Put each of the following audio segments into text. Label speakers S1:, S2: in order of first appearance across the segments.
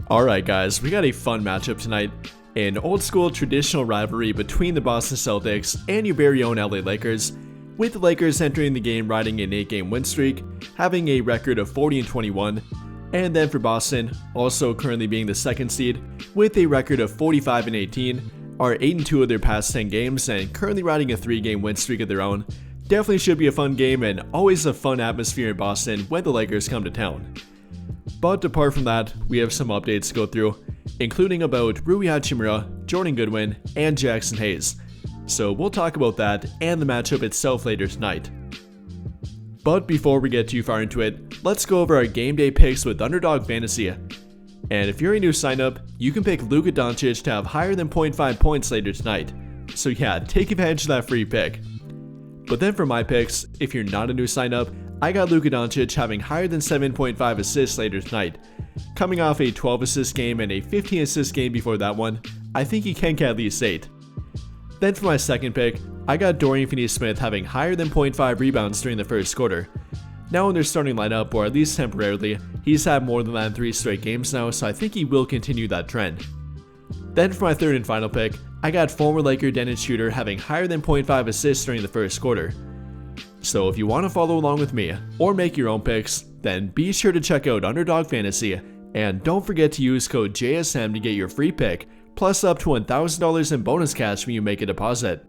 S1: Alright guys, we got a fun matchup tonight. An old school traditional rivalry between the Boston Celtics and your very own LA Lakers, with the Lakers entering the game riding an 8-game win streak, having a record of 40-21, and then for Boston, also currently being the second seed, with a record of 45-18, are 8-2 of their past 10 games and currently riding a 3-game win streak of their own. Definitely should be a fun game and always a fun atmosphere in Boston when the Lakers come to town. But apart from that, we have some updates to go through, including about Rui Hachimura, Jordan Goodwin, and Jaxson Hayes. So we'll talk about that and the matchup itself later tonight. But before we get too far into it, let's go over our game day picks with Underdog Fantasy. And if you're a new signup, you can pick Luka Doncic to have higher than 0.5 points later tonight. So yeah, take advantage of that free pick. But then for my picks, if you're not a new signup, I got Luka Doncic having higher than 7.5 assists later tonight. Coming off a 12 assist game and a 15 assist game before that one, I think he can get at least 8. Then for my second pick, I got Dorian Finney-Smith having higher than 0.5 rebounds during the first quarter. Now in their starting lineup, or at least temporarily, he's had more than that in 3 straight games now, so I think he will continue that trend. Then for my third and final pick, I got former Laker Dennis Schroeder having higher than 0.5 assists during the first quarter. So if you want to follow along with me, or make your own picks, then be sure to check out Underdog Fantasy, and don't forget to use code JSM to get your free pick, plus up to $1,000 in bonus cash when you make a deposit.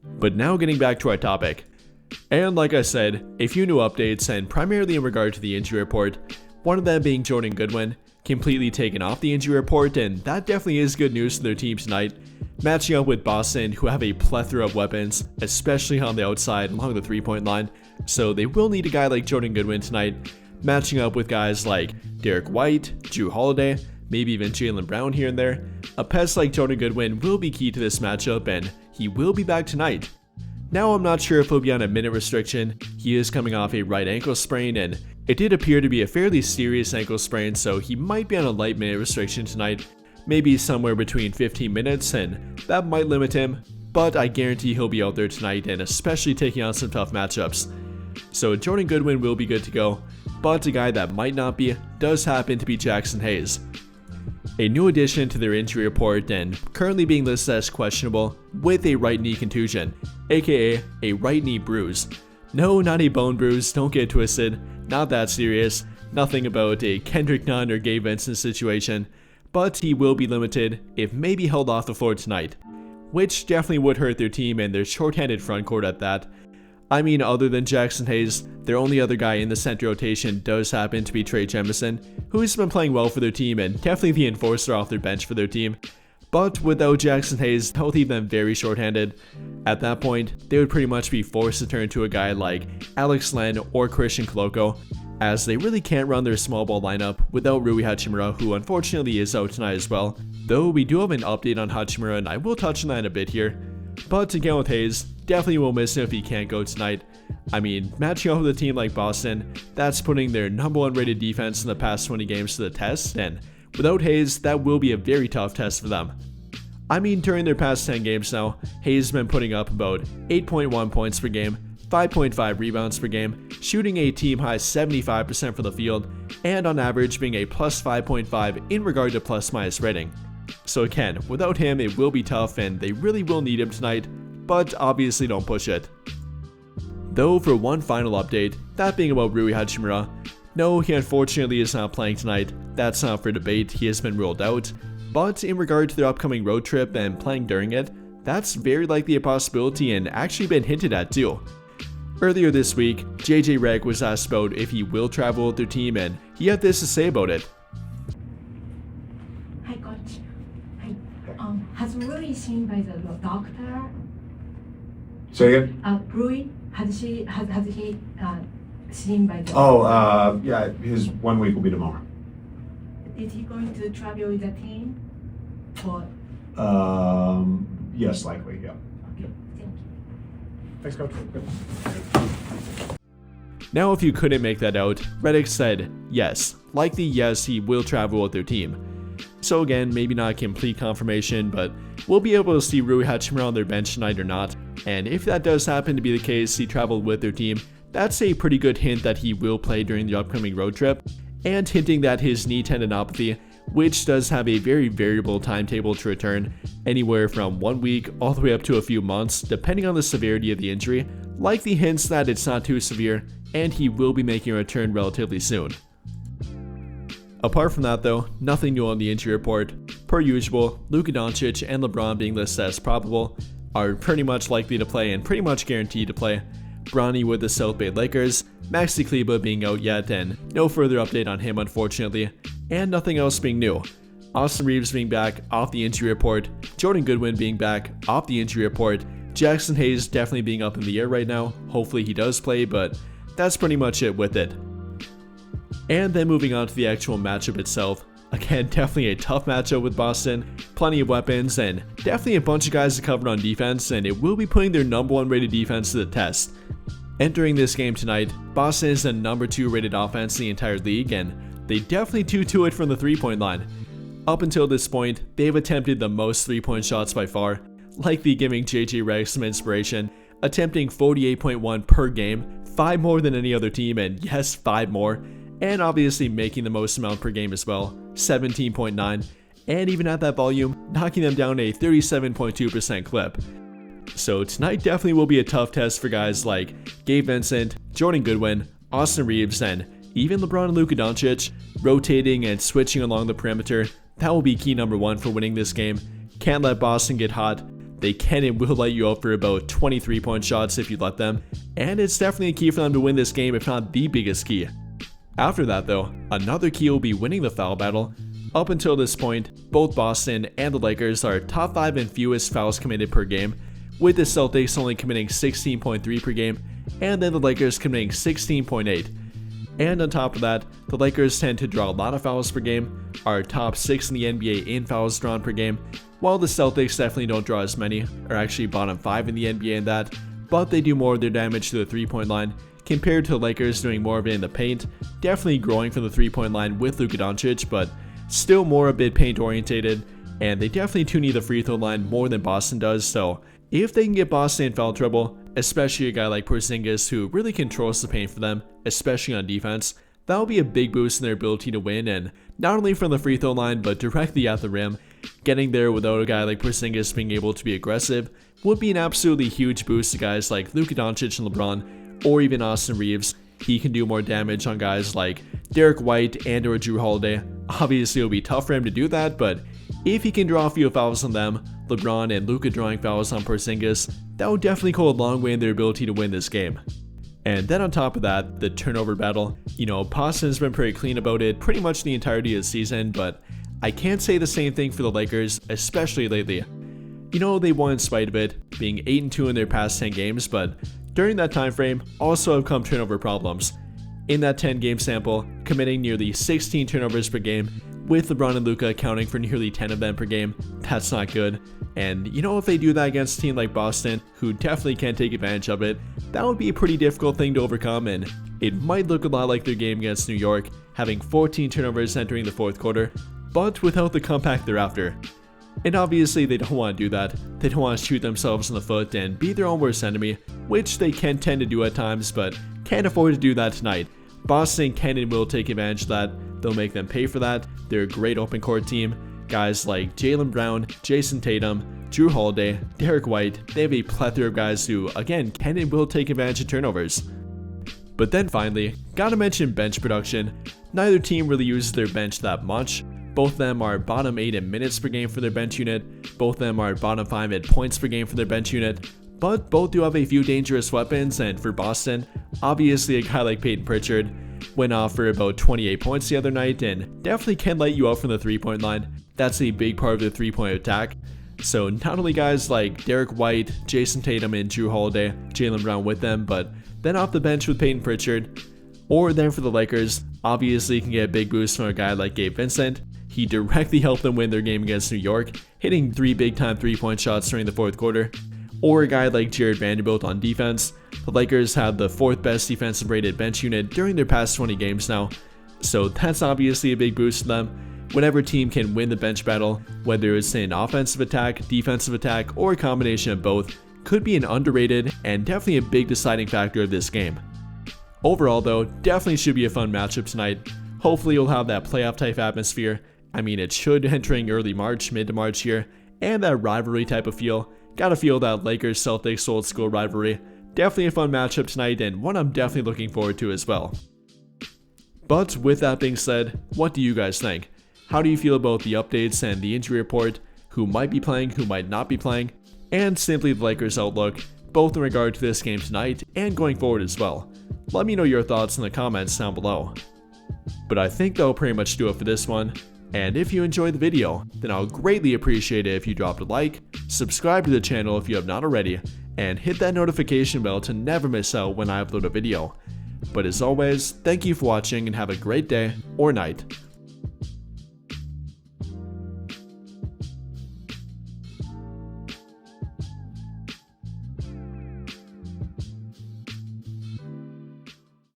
S1: But now getting back to our topic. And like I said, a few new updates, and primarily in regard to the injury report, one of them being Jordan Goodwin, completely taken off the injury report, and that definitely is good news for their team tonight, matching up with Boston, who have a plethora of weapons, especially on the outside along the 3-point line, so they will need a guy like Jordan Goodwin tonight, matching up with guys like Derek White, Jrue Holiday, maybe even Jaylen Brown here and there. A pest like Jordan Goodwin will be key to this matchup, and he will be back tonight. Now I'm not sure if he'll be on a minute restriction. He is coming off a right ankle sprain, and it did appear to be a fairly serious ankle sprain, so he might be on a light minute restriction tonight, maybe somewhere between 15 minutes, and that might limit him, but I guarantee he'll be out there tonight, and especially taking on some tough matchups. So Jordan Goodwin will be good to go, but a guy that might not be does happen to be Jaxson Hayes. A new addition to their injury report, and currently being listed as questionable with a right knee contusion, aka a right knee bruise. No, not a bone bruise, don't get twisted, not that serious, nothing about a Kendrick Nunn or Gabe Vincent situation, but he will be limited if maybe held off the floor tonight, which definitely would hurt their team and their short-handed front court at that. I mean, other than Jaxson Hayes, their only other guy in the center rotation does happen to be Trey Jemison, who's been playing well for their team and definitely the enforcer off their bench for their team. But without Jaxson Hayes, that would leave them very short-handed. At that point, they would pretty much be forced to turn to a guy like Alex Len or Christian Koloko, as they really can't run their small ball lineup without Rui Hachimura, who unfortunately is out tonight as well. Though we do have an update on Hachimura, and I will touch on that in a bit here. But again with Hayes, definitely will miss him if he can't go tonight. I mean, matching up with a team like Boston, that's putting their #1 rated defense in the past 20 games to the test, and without Hayes, that will be a very tough test for them. I mean, during their past 10 games now, Hayes has been putting up about 8.1 points per game, 5.5 rebounds per game, shooting a team high 75% from the field, and on average being a plus 5.5 in regard to plus-minus rating. So again, without him it will be tough and they really will need him tonight, but obviously don't push it. Though for one final update, that being about Rui Hachimura, no, he unfortunately is not playing tonight, that's not for debate, he has been ruled out, but in regard to their upcoming road trip and playing during it, that's very likely a possibility and actually been hinted at too. Earlier this week, JJ Redick was asked about if he will travel with their team, and he had this to say about it.
S2: Hi coach. Has Rui seen by the doctor?
S3: Say again?
S2: Rui, has he seen by the
S3: Oh, yeah, his 1 week will be tomorrow.
S2: Is he going to travel with the team? Or
S3: Yes, likely, yeah.
S2: thank you.
S3: Thanks, Coach. Good.
S1: Now if you couldn't make that out, Redick said yes, likely yes he will travel with their team. So again, maybe not a complete confirmation, but we'll be able to see Rui Hachimura on their bench tonight or not, and if that does happen to be the case, he traveled with their team, that's a pretty good hint that he will play during the upcoming road trip, and hinting that his knee tendinopathy which does have a very variable timetable to return, anywhere from 1 week all the way up to a few months, depending on the severity of the injury. Likely hints that it's not too severe, and he will be making a return relatively soon. Apart from that though, nothing new on the injury report. Per usual, Luka Doncic and LeBron being listed as probable, are pretty much likely to play and pretty much guaranteed to play. Bronny with the South Bay Lakers, Maxi Kleber being out yet, and no further update on him unfortunately, and nothing else being new. Austin Reeves being back off the injury report, Jordan Goodwin being back off the injury report, Jaxson Hayes definitely being up in the air right now, hopefully he does play, but that's pretty much it with it. And then moving on to the actual matchup itself. Again, definitely a tough matchup with Boston, plenty of weapons, and definitely a bunch of guys to cover on defense, and it will be putting their #1 rated defense to the test. Entering this game tonight, Boston is the #2 rated offense in the entire league, and they definitely do it from the 3-point line. Up until this point, they've attempted the most 3-point shots by far, likely giving JJ Redick some inspiration, attempting 48.1 per game, 5 more than any other team, and yes, 5 more. And obviously making the most amount per game as well, 17.9, and even at that volume, knocking them down a 37.2% clip. So tonight definitely will be a tough test for guys like Gabe Vincent, Jordan Goodwin, Austin Reeves, and even LeBron and Luka Doncic, rotating and switching along the perimeter. That will be key #1 for winning this game. Can't let Boston get hot. They can and will light you up for about 23-point shots if you let them, and it's definitely a key for them to win this game, if not the biggest key. After that though, another key will be winning the foul battle. Up until this point, both Boston and the Lakers are top 5 in fewest fouls committed per game, with the Celtics only committing 16.3 per game, and then the Lakers committing 16.8. And on top of that, the Lakers tend to draw a lot of fouls per game, are top 6 in the NBA in fouls drawn per game, while the Celtics definitely don't draw as many, are actually bottom 5 in the NBA in that, but they do more of their damage to the 3-point line, compared to the Lakers doing more of it in the paint, definitely growing from the 3-point line with Luka Doncic, but still more a bit paint orientated, and they definitely do need the free throw line more than Boston does, so if they can get Boston in foul trouble, especially a guy like Porzingis who really controls the paint for them, especially on defense, that will be a big boost in their ability to win, and not only from the free throw line but directly at the rim. Getting there without a guy like Porzingis being able to be aggressive would be an absolutely huge boost to guys like Luka Doncic and LeBron, or even Austin Reeves. He can do more damage on guys like Derek White and or Jrue Holiday. Obviously it'll be tough for him to do that, but if he can draw a few fouls on them, LeBron and Luka drawing fouls on Porzingis, that would definitely go a long way in their ability to win this game. And then on top of that, the turnover battle. Boston's been pretty clean about it pretty much the entirety of the season, but I can't say the same thing for the Lakers, especially lately. They won in spite of it, being 8-2 in their past 10 games, but during that time frame also have come turnover problems. In that 10-game sample, committing nearly 16 turnovers per game, with LeBron and Luka accounting for nearly 10 of them per game. That's not good. And if they do that against a team like Boston, who definitely can't take advantage of it, that would be a pretty difficult thing to overcome, and it might look a lot like their game against New York, having 14 turnovers entering the fourth quarter, but without the comeback thereafter. And obviously they don't want to do that. They don't want to shoot themselves in the foot and be their own worst enemy, which they can tend to do at times, but can't afford to do that tonight. Boston can and will take advantage of that. They'll make them pay for that. They're a great open court team. Guys like Jaylen Brown, Jason Tatum, Jrue Holiday, Derek White, they have a plethora of guys who, again, can and will take advantage of turnovers. But then finally, gotta mention bench production. Neither team really uses their bench that much. Both of them are bottom 8 in minutes per game for their bench unit. Both of them are bottom 5 in points per game for their bench unit. But both do have a few dangerous weapons, and for Boston, obviously a guy like Peyton Pritchard went off for about 28 points the other night and definitely can light you up from the 3-point line. That's a big part of the 3-point attack. So not only guys like Derek White, Jason Tatum, and Jrue Holiday, Jaylen Brown with them, but then off the bench with Peyton Pritchard. Or then for the Lakers, obviously can get a big boost from a guy like Gabe Vincent. He directly helped them win their game against New York, hitting 3 big-time 3-point shots during the fourth quarter. Or a guy like Jared Vanderbilt on defense. The Lakers have the 4th best defensive rated bench unit during their past 20 games now, so that's obviously a big boost to them. Whenever team can win the bench battle, whether it's an offensive attack, defensive attack, or a combination of both, could be an underrated and definitely a big deciding factor of this game. Overall though, definitely should be a fun matchup tonight. Hopefully you'll have that playoff type atmosphere. I mean, it should entering early March, mid to March here, and that rivalry type of feel. Gotta feel that Lakers-Celtics old school rivalry. Definitely a fun matchup tonight, and one I'm definitely looking forward to as well. But with that being said, what do you guys think? How do you feel about the updates and the injury report? Who might be playing, who might not be playing? And simply the Lakers' outlook, both in regard to this game tonight and going forward as well. Let me know your thoughts in the comments down below. But I think that'll pretty much do it for this one. And if you enjoyed the video, then I'll greatly appreciate it if you dropped a like, subscribe to the channel if you have not already, and hit that notification bell to never miss out when I upload a video. But as always, thank you for watching and have a great day or night.